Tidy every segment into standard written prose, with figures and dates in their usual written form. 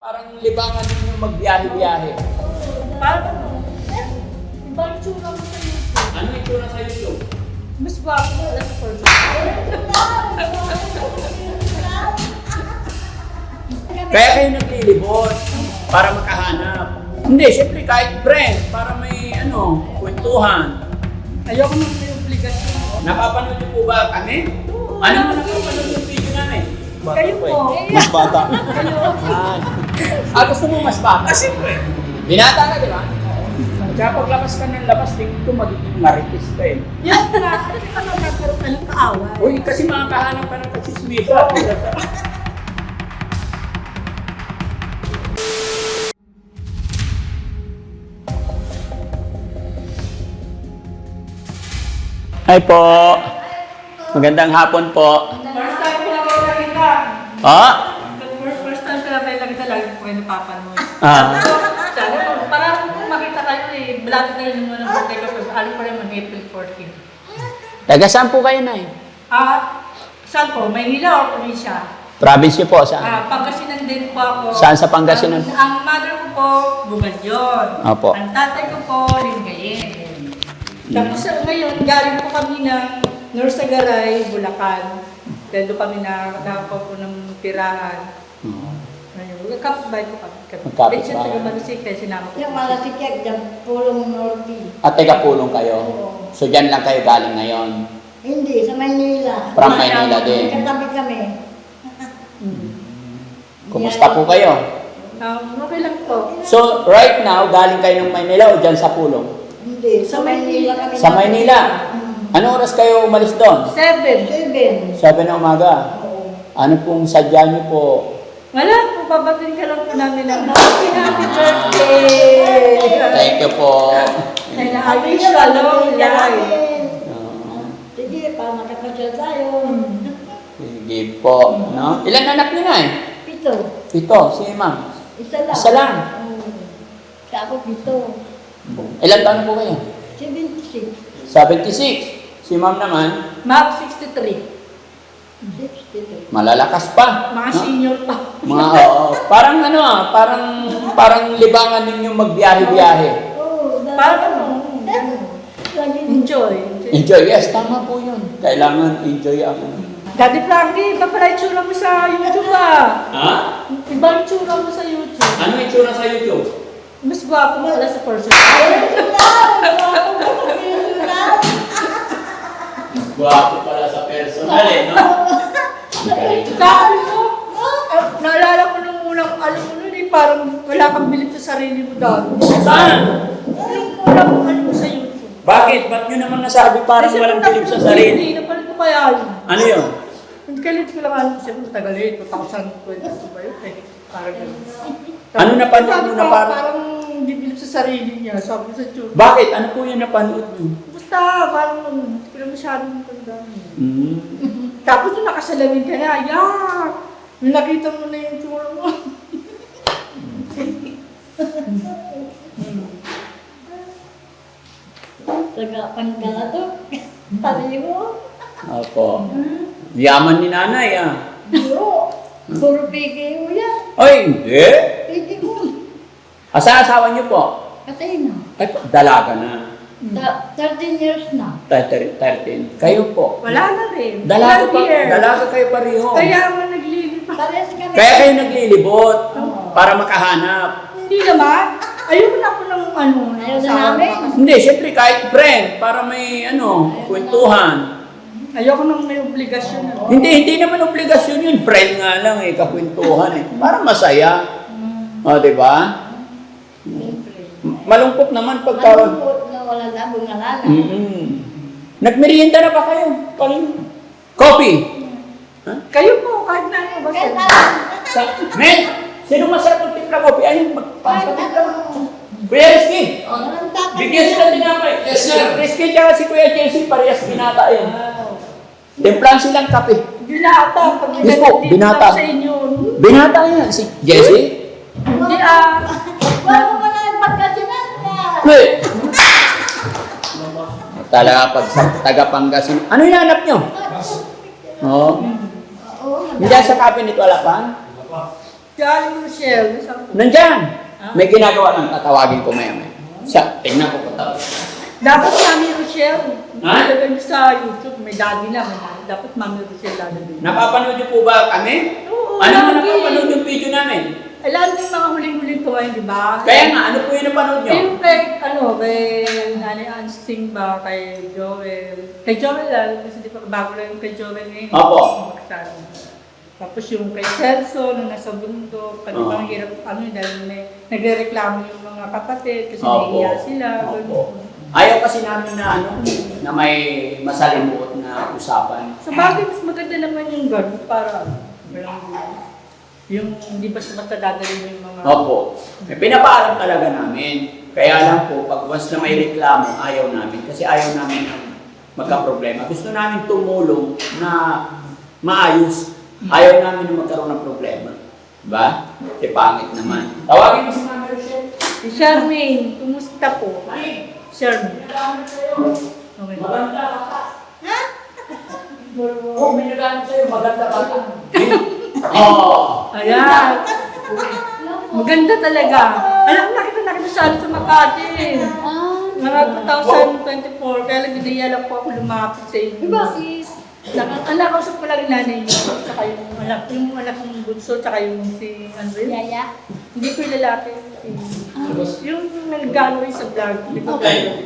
Parang libangan ninyo magbiyahe-biyahe. Parang ibang tsura mo sa YouTube. Ano yung itsura sa YouTube? Mas gwapo mo lang sa person. Kaya kayo naglilibot para makahanap. Hindi, syempre kahit friend, para may kwentuhan. Ayoko nang may obligasyon. Napapanood niyo po ba kami? Ano mo napapanood yung video namin? Kayo po. Mas bata. Gusto mo mas bata? Siyempre. Binata ka, di ba? Kaya paglabas ka ng labas, tingin ko magiging marites ka eh. Yan na. Ano ka naman nagkaroon ka ng kaaway? Uy, kasi makakahanap ka ng katsismisa. Hi po. Magandang hapon po. First time ko lang kayo nakita. Ah? First time ko lang kayo nakita, lagi po kayo napapanood. Ah. Sana po, para kung makita kayo eh, malapit na yung mga birthday ko, alam ko naman April 14. Taga saan po kayo na Saan po? Maynila o probinsya? Province niyo po, saan? Pangasinan din po ako. Saan sa Pangasinan? Ang mother ko po, Bugadyon. Opo. Ang tatay ko po, Lingayen. Tapos ngayon, galing po kami ng Norsagaray, Bulacan. Dahil doon kami nakapo po ng tirahan. Ngayon, kapitbahay ko kami. Magkapitbahay. Kasi taga Malasik, kaya sinama ko. Yung Malasik, dyan, Pulong Norte. At taga pulong kayo? Oo. So dyan lang kayo galing ngayon? Hindi, sa Maynila. From Maynila din? Katabi kami. Kumusta po kayo? Okay lang po. So right now, galing kayo ng Maynila o dyan sa pulong? Hindi, sa Maynila kami. Sa Maynila? Anong oras kayo umalis doon? 7. 7. 7 na umaga? Oo. Ano pong sadya niyo po? Wala po, babatin ka lang po namin ng happy birthday! Thank you po. And I wish you a long life. Sige, para makapasyal tayo. Sige po. No? Ilan anak niyo na eh? 7. Ito, si ma'am. Isa lang. Isa lang? Oo. Sa ako 7. Ilan taon po kayo? 76. 76. Si ma'am naman, Mark 63. 63. malalakas pa. Mga no? senior pa. Mga parang parang libangan ninyo magbiyahe-biyahe. Oo. Parang Lagi. enjoy. Enjoy, yes, tama po yun. Kailangan enjoy ako. Daddy Frankie, iba pala itsura mo sa YouTube Ha? Ibang itsura mo sa YouTube. Ano yung itsura sa YouTube? Mas gwapo mo pala sa person. Gwapo pala sa personal eh, no? Sabi mo, naalala ko nung unang alam mo nun parang wala kang bilib sa sarili mo dati. Saan? Nung unang mo sa YouTube. Bakit? Ba't nyo naman nasabi parang walang bilib sa sarili? Hindi, napalit ko kaya yun. Ano yun? Hindi kalit ko lang alam siya, matagal eh, 2022 ba yun eh. Parang gano'n. Ano napanood mo na parang- Parang hindi bilib sa sarili niya, sabi ko sa YouTube. Bakit? Ano po yung napanood nyo? Basta, parang hindi ko na masyadong tandaan. Hmm. Tapos nung nakasalamin ka na, yak! Nung nakita mo na yung tsura mo. Taga Pangala to. Tali mo. Opo. Yaman ni nanay ah. Biro. Puro pigi mo yan. Ay, hindi. Pigi mo. Asawa niyo po? Katay na. Ay, dalaga na. 13 years na. 13. Kayo po? Wala na rin. Dalaga Ilang pa, year? dalaga kayo pareho. Kaya mo naglilipas. Pares kami. Kaya kayo naglilibot para makahanap. Hindi naman. Ayoko na po ng Ayaw na asawa namin. ko. Hindi, syempre kahit friend, para may kwentuhan. Ayoko nang may obligasyon. Hindi naman obligasyon yun. Friend nga lang eh, kakwentuhan eh. Para masaya. O, di ba? Malungkot naman pagka... Malungkot na wala na, bungalala. Nagmerienda na ba kayo? Coffee? Kayo po, kahit na ano ba Kaya siya? tayo. Men, sino masarap magtimpla coffee? Ayun, magpapatimpla. Kuya Rizky, Walang takot. bigyan sila tinapay. Yes, sir. Rizky tsaka si Kuya Jesse, parehas binata yun. Timplahan silang kape. Binata. Pag Yes po, hindi binata. lang sa inyo. Binata yan, si Jesse. Hindi Wala mo na yung pagkasinan niya. Wait. Talaga pag sa taga Pangasinan. Ano yung hanap nyo? Oo. Oo, Hindi sa cabinet wala pa? Galing Rochelle. Isang Nandyan! May ginagawa lang, tatawagin ko maya. Tignan ko kung tawag. Dapat Mami Rochelle. Ha? Talaga nyo sa YouTube, may daddy na. Dapat Mami Rochelle lalagay. Napapanood niyo po ba kami? Oo, Ano mo lagi. napapanood yung video namin? Alam mo yung mga huling-huling kumain, di ba? Kaya nga, ano po yung napanood niyo? Yung kay, kay Nanay Ansting ba, kay Joel. Kay Joel lang, kasi di ba bago lang yung kay Joel ngayon. Opo. Tapos yung kay Celso, nung nasa bundok, kasi Oo. bang hirap, dahil nagre-reklamo yung mga kapatid, kasi Opo. nahiya sila. Opo. Ayaw kasi namin na na may masalimuot na usapan. So bakit mas maganda naman yung gano'n para yung hindi basta-basta dadalhin yung mga... Opo. Pinapaalam talaga namin. Kaya lang po, pag once na may reklamo, ayaw namin. Kasi ayaw namin ang magka-problema. Gusto namin tumulong na maayos. Ayaw namin na magkaroon ng problema. Diba? Kasi pangit naman. Tawagin mo si Mama Rochelle. Si Charmaine, kumusta po? Charmaine. Okay. Maganda ka. Ha? Oh, may nagano sa'yo. Maganda ka. Oh. Ayan. Maganda talaga. Alam, nakita sa Makati. Mga 2024, kaya lang dinaya lang po ako lumapit sa inyo. Bakit? Nakausap ko lang yung nanay niyo, tsaka yung anak ng bunso, tsaka yung si Andrew. Yaya? Hindi ko yung lalaki. Yung nag-gano'n sa vlog. Hindi ko vlog.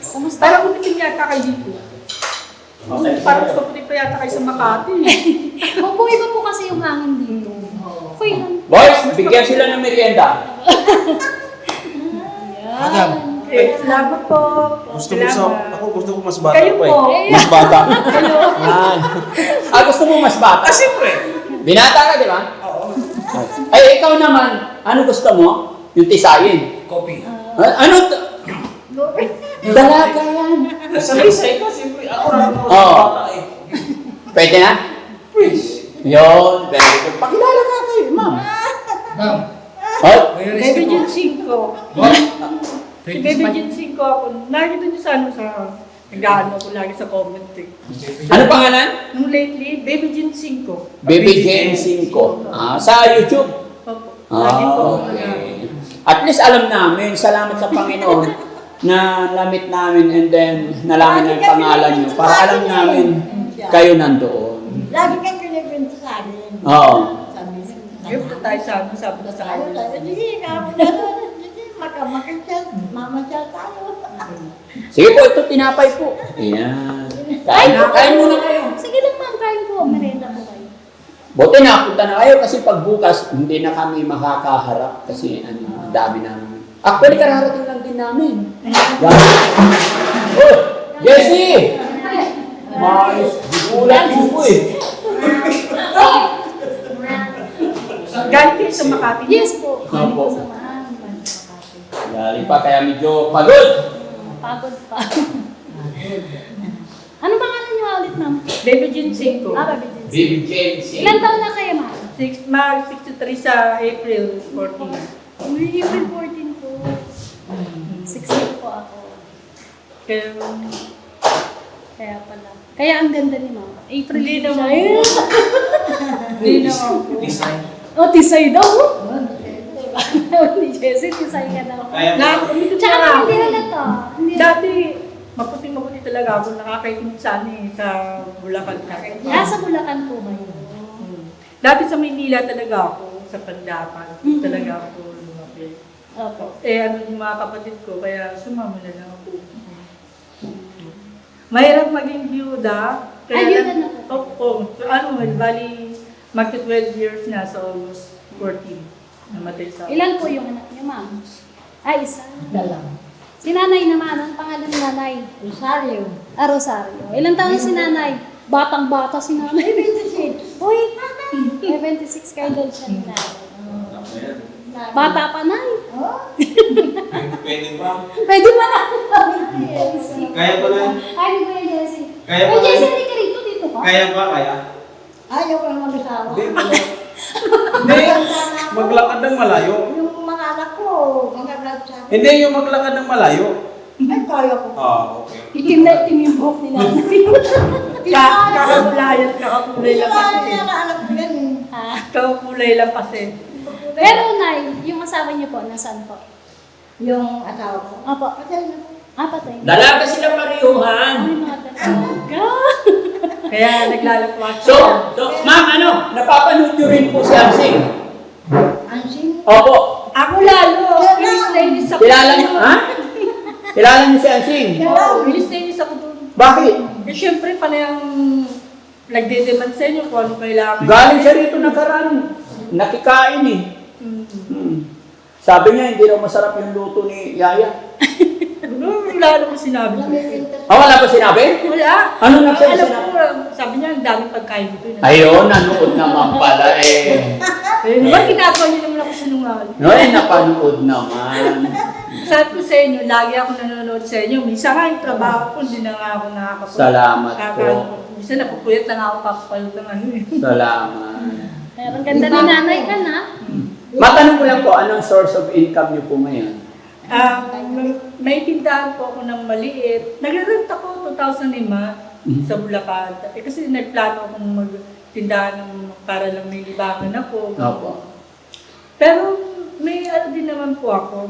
Kumusta? Parang umiting yata kayo dito. Parang paputi pa yata kayo sa Makati. Opo, iba po kasi yung hangin dito. Okay lang. Boys, bigyan sila ng merienda. Madam, Salamat po. gusto ko mas bata Kayo pa po. eh. Mas bata. Gusto mo mas bata? Siyempre. Binata ka, di ba? Oo. Ay, ikaw naman. Ano gusto mo? Yung tisayin. Copy. Ano? Dalaga yan. Nasalisay ka, siyempre. Ako rin ako Oo. bata eh. Pwede na? Please. Yun, very good. Pakilala ka kayo, ma'am. Ma'am, Oh, Baby Jun 5. what? Si Baby Jun 5 ako. Nakikita niyo sa nag-ano ko lagi sa comment eh. ano pangalan? Nung lately, Baby Jun 5. Baby Jane 5. Sa YouTube. Opo. Lagi po. Okay. At least alam namin, salamat sa Panginoon na namit namin and then nalaman ang pangalan nyo para alam namin kayo nandoon. Lagi kang kinikwento sa akin. Oo. Sabi niya, Ayun po tayo sabi na sa tayo kanya. tayo. Sige, sige, makamakisyal, mamasyal tayo. Sige po, ito tinapay po. Ayan. Kain muna kayo. Sige lang ma'am, kain po. Merenda po kayo. Buti napunta na kayo kasi pag bukas, hindi na kami makakaharap kasi ang dami namin. Actually, kararating lang din namin. Oh, Jessie! Mais, gulat mo po eh. Galing kayo sa Makati. Yes po. Opo. Samahan. Galing pa kaya medyo pagod. Pagod pa. Ano pangalan niyo ulit ma'am? Baby Jun 5. Baby Jens. Baby Jane, Ilan taon na kayo ma'am? Mag-63 sa April 14. Uy, April 14 po. 16 po ako. Kaya, Kaya pala. Kaya ang ganda ni ma'am. April Hindi din naman. siya. hindi naman po. Design. Oh, tisay daw. Ni Jessie, tisay ka daw. Kaya Umikot Tsaka na naman ako. hindi halata. Hindi Dati, maputing-maputi talaga ako. Nakakaitim sa sa Bulacan. Sa Bulacan po ba yun? Dati sa Maynila talaga ako. Sa Pandapan. Talaga ako lumapit. Opo. Yung mga kapatid ko, kaya sumama na lang ako. Mahirap maging byuda. Ay, byuda na po. Oo. Bali, magka 12 years na, so almost 14. Namatay sa Ilan po yung anak niyo ma'am? Ay, isa. Dalawa. Si nanay naman, ang pangalan ni nanay? Rosario. Rosario. Ilan taon si nanay? Batang-bata si nanay. 26. Uy, 26 kayo daw siya ni nanay. Bata pa na Oh, pwede ba? Pwede ba na? Kaya ba na? Ay, hindi ba yung Jessie? Kaya Ay, ba? Jessie, hindi ka rito. Dito ka? Kaya ba? Kaya? ayaw ko naman mag-asawa. Hindi. Maglakad ng malayo. Yung mga anak ko, mga vlog sa akin. Hindi yung maglakad ng malayo. Ay, kaya ko. Okay. Itim na itim yung buhok ni nanay. Kakakulay at kakakulay lang Wala kasi. na anak ko yan eh. Ah. Kulay lang kasi. Pero Nay, yung asawa niyo po, nasaan po? Yung asawa ko. Opo. Patay na po. Patay. Dalaga sila parehuhan. Ay, mga dalaga. Kaya naglalakwa So, ma'am, napapanood nyo rin po si Ansing? Ansing. Opo. Ako lalo, release na inis ako. Kilala niyo, ha? Kilala niyo si Ansing? Oo, release na inis ako doon. Bakit? Eh, syempre, panayang nagdedemand sa inyo kung ano kailangan. Galing siya rito nakaraan. Nakikain eh. Sabi niya, hindi raw masarap yung luto ni Yaya. Wala naman sinabi. Wala pa sinabi? Wala. Ano nagsabi Alam sinabi? ko, sabi niya, ang daming pagkain dito. Ayun, nanood naman pala eh. Ba't ginagawa niyo naman ako sinungaling? Ay, napanood naman. Sabi ko sa inyo, lagi ako nanonood sa inyo. Minsan nga yung trabaho ko, hindi na nga ako nakakapag. Salamat po. Minsan napupuyat na nga ako papapalot ng ano eh. Salamat. Pero ang ganda ni Nanay ka na. Matanong ko lang po, anong source of income niyo po ngayon? May tindahan po ako ng maliit. Nag-rent ako 2005 sa Bulacan. Kasi nagplano akong magtindahan para lang may libangan ako. Opo. Pero may din naman po ako.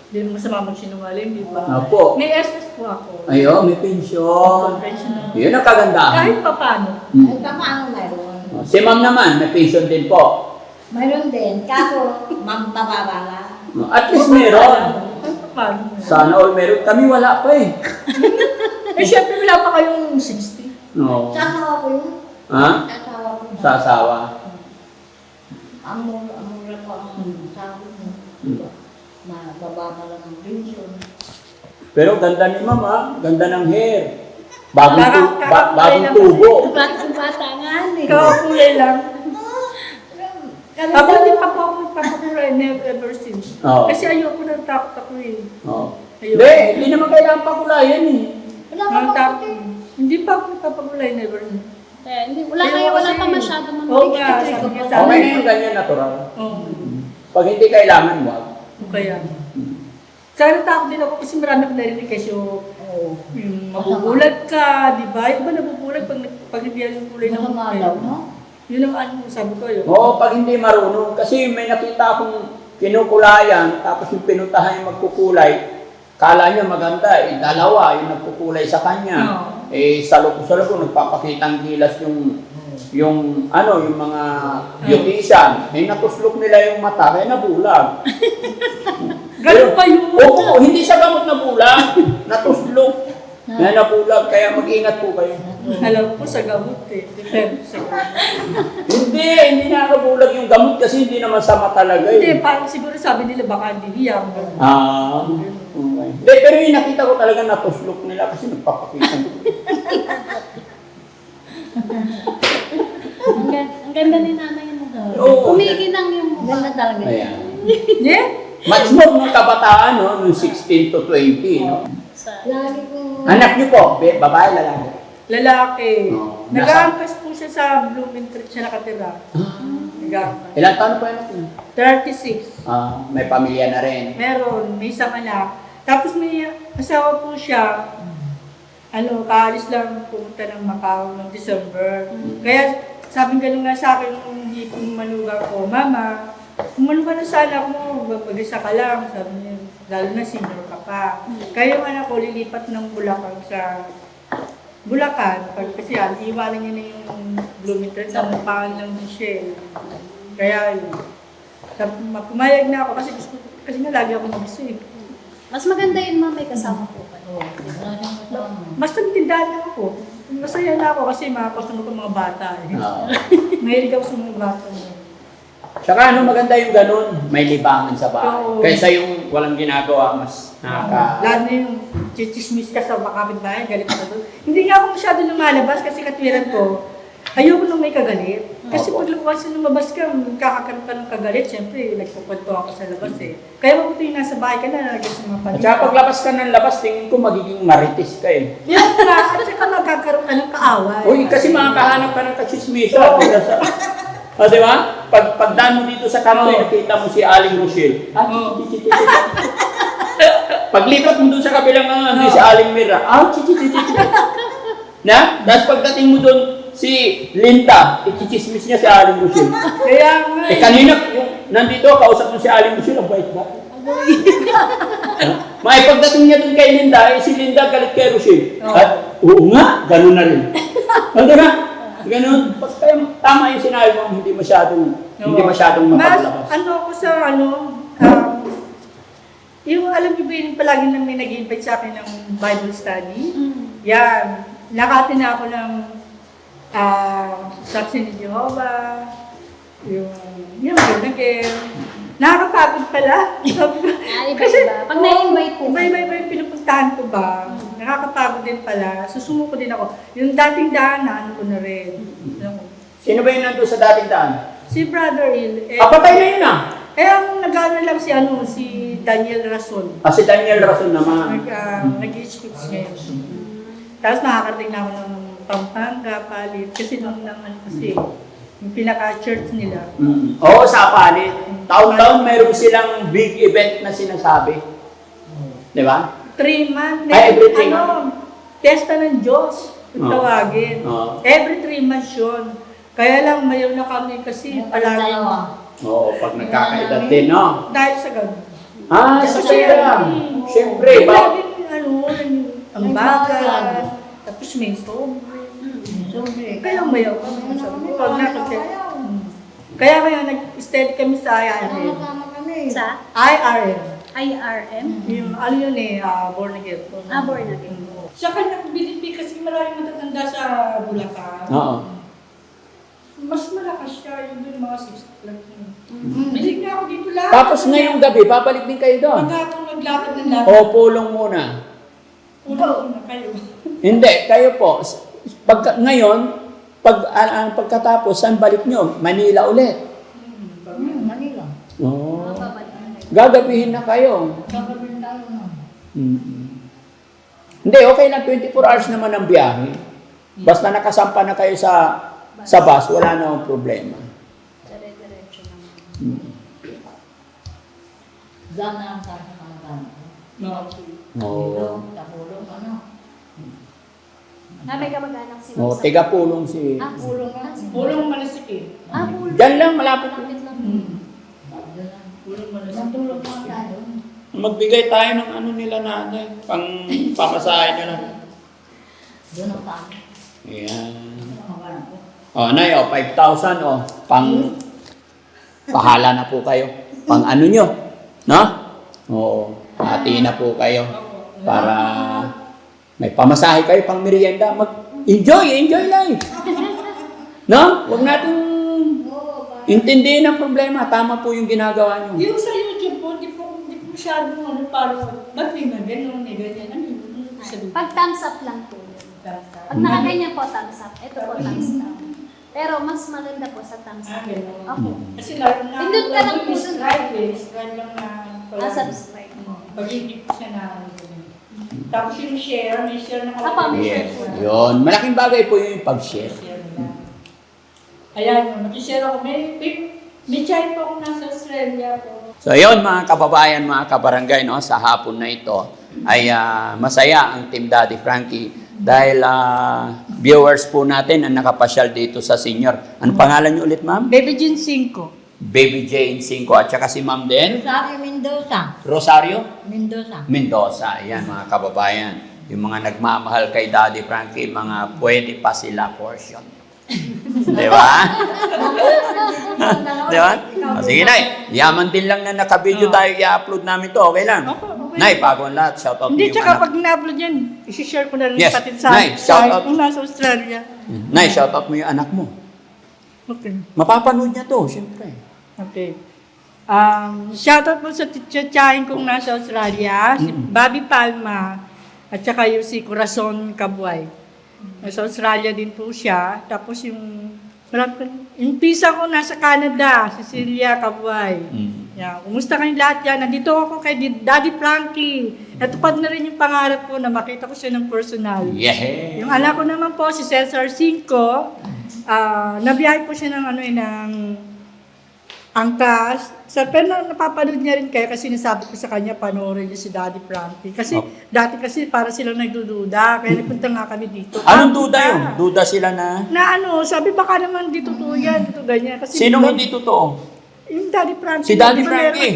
Hindi mo masama magsinungaling, di ba? Opo. May SS po ako. Ayun, may pension. Pension. Yun ang kagandahan. Kahit pa paano. Ay, paano mayroon? Si ma'am naman, may pension din po. Mayroon din. Kaso, mababa lang. At least meron. Kahit pa paano. Sana all meron. Kami wala pa eh. Eh, syempre wala pa kayong 60. No. Sa asawa ko yun. Ha? Sa asawa ko. Sa asawa. Amura ko ang sabi mo. Mababa lang ang pension. Pero ganda ni ma'am ha. Ganda ng hair. Bagong Kakakulay tubo. Bata nga eh. Kakakulay lang. Ako hindi pa po ako nagpapakulay, never ever since. Oo. Kasi ayoko nang takot ako eh. Oh. Ayun. Hindi naman kailangan pakulayan eh. Wala ka Nang pa takot. Hindi pa ako nagpapakulay, never. Kaya wala pa masyado mga Oo nga, sabi niya sa Okay na akin. yung ganyan natural. Oo. Pag hindi kailangan, wag. Kaya. Sana takot din ako kasi marami akong narinig kasi yung mabubulag ka, di ba? Yung ba nabubulag pag hindi yan yung kulay ng Masama daw, no? Yun ang ano, sabi ko yun. Oo, pag hindi marunong. Kasi may nakita akong kinukulayan, tapos yung pinuntahan yung magkukulay, kala niya maganda, dalawa yung nagkukulay sa kanya. Sa loob nagpapakitang gilas yung mga beautician. Natuslok nila yung mata, kaya nabulag. Ganun pa yun. Oo, hindi sa gamot na bulag. Natuslok. Na nabulag, kaya mag-ingat po kayo. Alam ko sa gamot eh. Depende sa gamot. Hindi nakabulag yung gamot kasi hindi naman sama talaga Hindi, eh. parang siguro sabi nila baka hindi hiyang. Okay. Hindi, pero yung nakita ko talaga natuslok nila kasi nagpapakita. Ang ganda ni Nanay mo. Oo. Umiginang yung mukha. Ganda talaga. Ayan. Yeah? Much more ng kabataan, no? Nung 16 to 20, no? Lagi ko. Anak niyo po, babae, lalaki. Lalaki. Oo. Nag-aangkas po siya sa Blooming Tree siya nakatira. Nag-aangkas. Ilang taon po anak niyo? 36. May pamilya na rin. Meron, may isang anak. Tapos may asawa po siya. Kaalis lang pumunta ng Macau noong December. Kaya sabi gano'n nga sa akin nung hindi ko manugang ko, Mama, umano ka na sa anak mo, mag-isa ka lang. Sabi niya, lalo na senior ka pa. Kaya yung anak ko lilipat ng Bulacan sa Bulacan. Kasi iwanan niya na yung Blooming Tree. Namupahan lang din siya eh. Kaya yun. Pumayag na ako kasi nga lagi ako mag-isa eh. Mas maganda yun, Ma'am, may kasama po kayo. Basta tindahan na ako. Masaya na ako kasi makakasama ko mga bata eh. Oo. Mahilig ako sa mga bata. Tsaka maganda yung ganun, may libangan sa bahay. Oo. Kaysa yung walang ginagawa, mas Lalo na yung chichismis ka sa kapitbahay, galit ka doon. Hindi nga ako masyado lumalabas kasi katwiran ko, ayoko nung may kagalit. Kasi Opo. pag lumabas ka, kakakaroon ka ng kagalit, syempre nagpupunto ako sa labas eh. Kaya mabuti yung nasa bahay ka na, nalagay sa mga At paligid. saka paglabas ka ng labas, tingin ko magiging marites ka eh. Yung at saka magkakaroon ka ng kaaway. Uy, kasi makakahanap ka ng kachismisa. Di ba? Pagdaan mo dito sa kanto, nakita mo si Aling Rochelle. Paglipat mo doon sa kabilang si Aling Mira. Na? Tapos pagdating mo doon, si Linda, ikichismis niya si Aling Rochelle. Kaya nga. Kanina, yung nandito, kausap mo si Aling Rochelle, ang bait ba? Maipagdating niya dun kay Linda, si Linda galit kay Rochelle. Oo. At oo nga, ganun na rin. Ano na? Ganun. Kaya tama yung sinabi mo, hindi masyadong mapaglabas. Ano ako sa yung alam niyo ba yung palagi nang may nag-invite sa akin ng Bible study? Yan. Nakati na ako ng Saksi ni Jehovah, yung Born Again. Nakakapagod pala. Ay, iba-iba. Pag na-invite po. Iba-iba yung pinupuntahan ko ba? Nakakapagod din pala. Susumo ko din ako. Yung dating daan, ano ko na rin. Sino ba yun nandun sa dating daan? Si Brother Il. Kapatay na yun ah. Ang nag-ano lang si Daniel Rason. Si Daniel Rason naman. Nag-i-scripts ngayon. Tapos nakakarating na ako ng Pampanga, Palit. Kasi nung kasi, yung pinaka-church nila. Oo, sa Palit. Taon-taon mayroon silang big event na sinasabi. Di ba? 3 months. Ay, every 3 months. Testa ng Diyos. Kung Oo. tawagin. Oo. Every 3 months yun. Kaya lang, mayaw na kami kasi palagi. Oo, pag nagkakaedad din, no? Dahil sa ganun. Sa kaya. Siyempre, ba? Ang bagal. Tapos may sobre. Kaya mayaw kami. Pag kaya ngayon, nag-study kami sa IRM. Sa IRM. IRM? Yung ano yun Born Again. Born Again. Sa kanya, BDP kasi maraming matatanda sa Bulacan. Oo. Mas malakas siya yung mga 60 lang. Bilig na ako dito lang. Tapos ngayong gabi, babalik din kayo doon. Pagka akong naglakad ng lahat. O, pulong muna. Una kayo. Hindi, kayo po. Ngayon, pagkatapos, saan balik nyo? Manila ulit. Manila. Oo. Gagabihin na kayo. Gagawin tayo na. Hindi, okay lang. 24 hours naman ang biyahe. Basta nakasampa na kayo sa bus, wala na akong problema. Dire-diretso naman. Diyan na ang sa mga Oo. Tapulong ano. May kamag-anak si Oo, Ma'am. tiga-pulong si... Pulong na. Pulong malasiki. Pulong. Diyan lang, malapit lang. Lapit lang. Pulong malasiki. Natulog na tayo. Magbigay tayo ng ano nila natin, pang pamasahe nyo lang. Doon ang tayo. Ayan. Mawalan ko. Nay, 5,000, pahala na po kayo. Pang ano nyo, no? Oo, hati na po kayo. Para may pamasahe kayo, pang merienda. Enjoy life. No? Huwag natin intindihin ang problema. Tama po yung ginagawa nyo. Yung sa YouTube po, di po masyadong parang, ba't may ganyan, may ganyan. Ano yun? Pag thumbs up lang po. Pag nakaganyan po, thumbs up. Ito po, thumbs down. Pero mas maganda po sa thumbs up. Ako. Kasi lalo na, Pindot ka lang po dun. subscribe lang na. Subscribe. Pag-ibig siya na. Tapos yung share, may share na Apa, may Yes, share po. yun. Malaking bagay po yung pag-share. Share nila. Ayan, mag-share ako. May child po ako nasa Australia po. So yun mga kababayan, mga kabarangay, no, sa hapon na ito ay masaya ang Team Daddy Frankie dahil viewers po natin ang nakapasyal dito sa senior. Ano pangalan niyo ulit, ma'am? Baby Jean 5. Baby Jane 5 at saka si ma'am din, Rosario Mendoza. Rosario Mendoza. Mendoza. Ayan mga kababayan, yung mga nagmamahal kay Daddy Frankie, mga pwede pa sila portion. Di ba? Di ba? Sige, Nay. Yaman din lang na naka-video tayo, i-upload namin to. Okay lang? Nay, bago ang lahat, shoutout Hindi, niyo yung tsaka anak. pag na-upload yan, isi-share ko na rin Yes. pati sa Nice. Shout out. kung nasa Australia. Nay, shoutout mo yung anak mo. Okay. Mapapanood niya to, siyempre. Okay. Shoutout po sa tiyatsahin kong nasa Australia, si Bobby Palma, at saka yung si Corazon Cabuay. Nasa Australia din po siya. Tapos yung pisa ko nasa Canada, Cecilia Cabuay. Yeah. Kumusta kayong lahat yan? Nandito ako kay Daddy Frankie. Natupad na rin yung pangarap ko na makita ko siya ng personal. Yeah. Yung anak ko naman po, si Cesar 5, nabiyahe po siya ng angkas. Pero napapanood niya rin kayo kasi sinasabi ko sa kanya, panoorin niyo si Daddy Frankie. Kasi dati kasi para silang nagdududa, kaya napunta nga kami dito. Anong duda yun? Duda sila na? Na ano, sabi baka naman dito to yan, dito ganyan. Kasi Sinong hindi totoo? Yung Daddy Frankie. Si Daddy Frankie.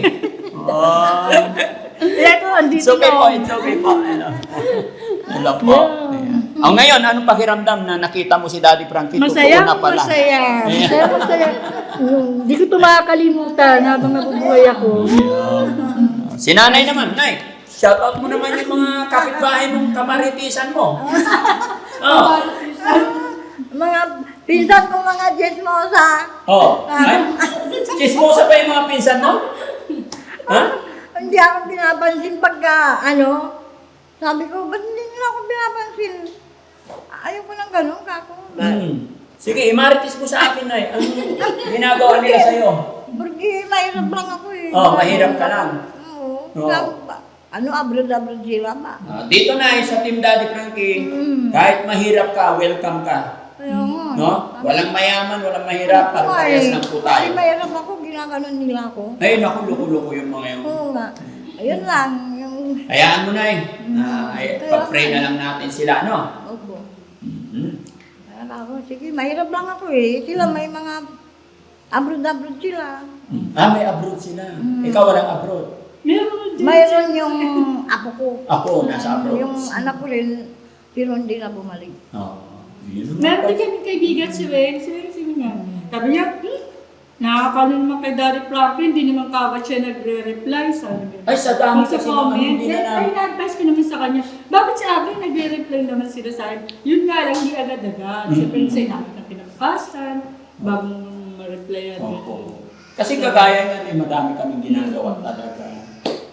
Oh. Ito, andito It's okay po, to. it's okay po. Hello po. Ayan. Oh, ngayon, anong pakiramdam na nakita mo si Daddy Frankie? Masaya, Totoo na pala. masaya. Masaya, masaya. Hindi ko ito makakalimutan habang nabubuhay ako. Si nanay naman, Nay. Shoutout mo naman yung mga kapitbahay mong kamaritisan mo. Oh. Mga pinsan ko mga chismosa. Oh. Ay, chismosa pa yung mga pinsan mo? Ha? Hindi ako pinapansin pagka, sabi ko, ba't hindi nila ako pinapansin? Ayoko ng ganun, kako. Sige, imaritis mo sa akin, Nay. Ang ginagawa nila sa'yo. Porque mahirap lang ako eh. Oh, mahirap ka lang. Oo. Oo. Abroad sila ba? Dito, Nay, sa Team Daddy Frankie, kahit mahirap ka, welcome ka. Kaya nga. No? Walang mayaman, walang mahirap, parehas lang po Ay, tayo. mahirap ako, ginaganon nila ako. Ay, naku, loko-loko yung mga yun. Oo nga. Ayun lang. Yung... Hayaan mo, Nay. Pag-pray na lang natin sila, no? Opo. Mhm. Kaya ako, sige, mahirap lang ako eh. Sila may mga abroad sila. May abroad sila. Ikaw walang abroad. Meron din. Mayroon yung apo ko. Ako, nasa abroad. Yung anak ko rin, pero hindi na bumalik. Yun. Meron din kami kaibigan si Wayne. Si Wayne, sige nga. Sabi niya, nakakano naman kay Daddy Frankie, hindi naman kagad siya nagre-reply. Sabi niya. Ay, sa dami Sa kasi comment. naman, hindi na Ay, na-advise ko naman sa kanya, bakit sa akin nagre-reply naman sila sa akin? Yun nga lang, hindi agad-agad. Siyempre, sa inamit na pinagpastan, bagong ma-replyan. Opo. Kasi kagaya nga, madami kaming ginagawa talaga.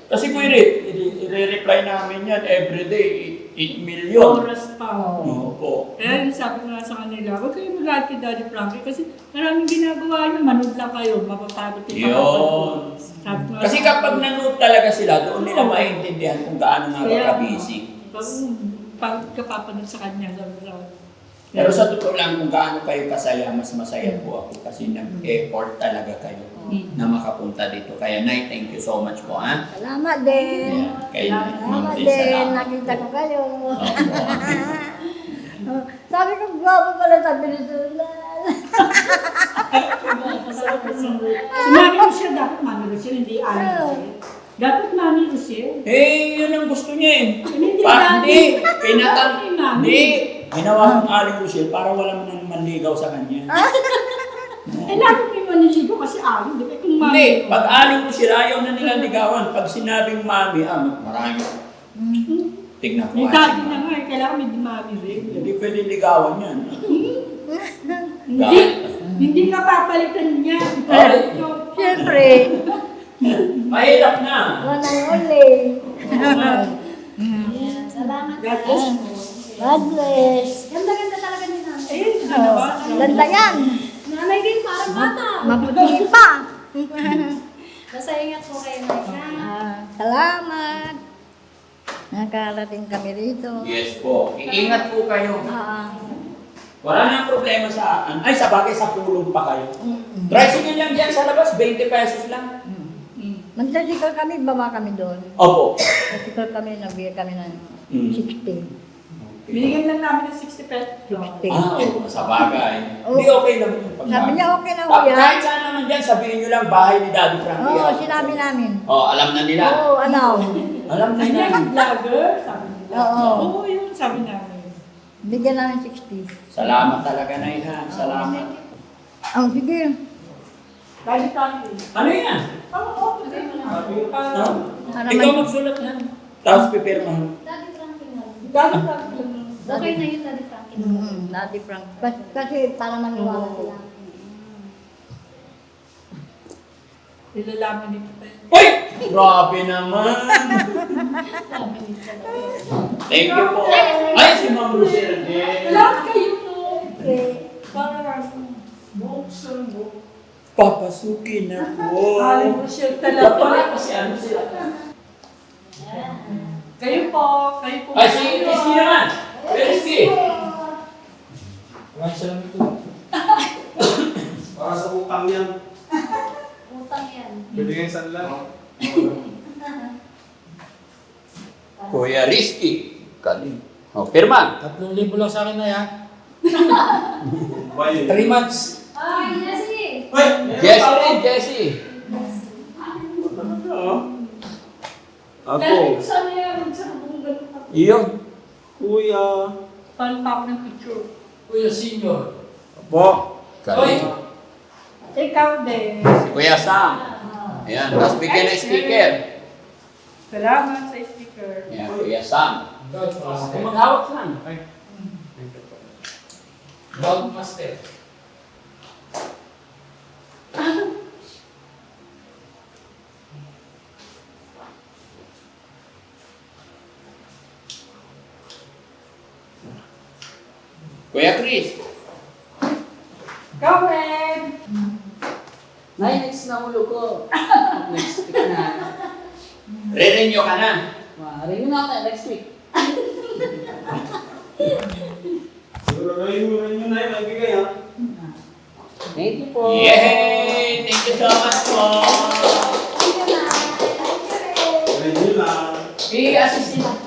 Kasi kung i-reply namin yan everyday, 8 million. Oras pa. Opo. Kaya sabi ko nga sa kanila, huwag kayo mag-add kay Daddy Frankie kasi maraming ginagawa yun, manood lang kayo, mapapagod yung Yun. Sabi ko nga Kasi sa- kapag nanood talaga sila, doon nila maintindihan kung gaano nga Kaya- ka-busy. Pag kapapanood sa kanya, sabi ko. Pero sa totoo lang, kung gaano kayo kasaya, mas masaya po ako kasi nag-effort talaga kayo na makapunta dito. Kaya, Nay, thank you so much po, ha? Salamat din. Yeah, kay Ma'am Salamat din, din. salamat. Nakita ko kayo. Opo. Sabi ko, gwapo pala sa Pilipinas. Mami Rochelle, dapat Mami Rochelle, hindi Ani Rochelle. Dapat Mami Rochelle. Yun ang gusto niya eh. Hindi, Hindi, Mami. hindi. Ginawa kong Aling Rochelle para wala man nang manligaw sa kanya. Eh, lalo may maniligo kasi Ali, di ba? Kung Mami. Hindi, pag Aling Rochelle, ayaw na nila ligawan. Pag sinabing Mami, marami. Tignan ko May nga si daddy na Mami. nga, eh, kailangan may Mami rin. Hindi pwede ligawan yan. Hindi, hindi napapalitan niya. Ay. Siyempre, Mahirap na. one and only. Salamat. God bless mo. God bless. Ganda-ganda talaga ni nanay. Eh, ano ba? Ganda yan. Nanay din, parang bata. Maputi pa. Basta ingat po kayo, Nay. Salamat. Nakarating kami rito. Yes po. Iingat po kayo. Wala nang problema sa... sa bagay sa pulong pa kayo. Tricycle lang dyan sa labas, 20 pesos lang. Magsasikal kami, baba kami doon. Opo. Magsasikal kami, nagbigay kami ng 60. Binigyan lang namin ng 60 pesos. 60. Oo, sa bagay. Oo. Hindi okay lang yung pagbago. Sabi niya, okay na ho yan. Kahit saan naman dyan, sabihin nyo lang bahay ni Daddy Frankie. Oo, sinabi namin. Alam na nila. Oo, ano? Alam na Hindi nila. ang vlogger, sabi nila. Oo. Oo, yun, sabi namin. Bigyan namin 60. Salamat talaga na Salamat. Oh, sige. Daddy Frankie. Ano yan? Oo, okay mo na. Para Ikaw magsulat yan. Tapos pipirmahan. Daddy Frankie na lang. Daddy Frankie. Okay na yun, Daddy Frankie. Daddy Frank. Kasi para maniwala sila. Nilalaman nito tayo. Uy! Grabe naman. Thank you po. Ay, si Ma'am Rochelle din. Lahat kayo no. Para buksan mo. Papasukin na po. Aling Rochelle Dapat talaga. kasi ano sila. Kayo po. Kayo po. Ay, si Rizky naman. Rizky. Wala siya lang ito. Para sa utang yan. Pwede nga isang lang. Kuya Rizky. Galing. O, pirma. 3,000 lang sa akin na yan. Bayo. 3 months. Ay, Jessie! Ay! Jessie rin, Jessie. Ako. Dahil sa niya, magsabong ganun ka. Iyon. Kuya. Paano pa ako ng picture? Kuya Senior. Apo. Galing. Ikaw din. Si Kuya Sam. Ayan, tapos bigyan ng sticker. Salamat sa sticker. Ayan, Kuya Sam. Master. Maghawak lang. Dog Master. Kuya Chris. Ikaw din. Nay, next na ulo ko. Next week na. Re-renew ka na. Review na ako na next week. Siguro rin yun na yun. Nagbigay ha. Thank you po. Yay! Thank you so much po. Thank you, Nay. Thank you rin. Rin yun lang. I-assist nyo.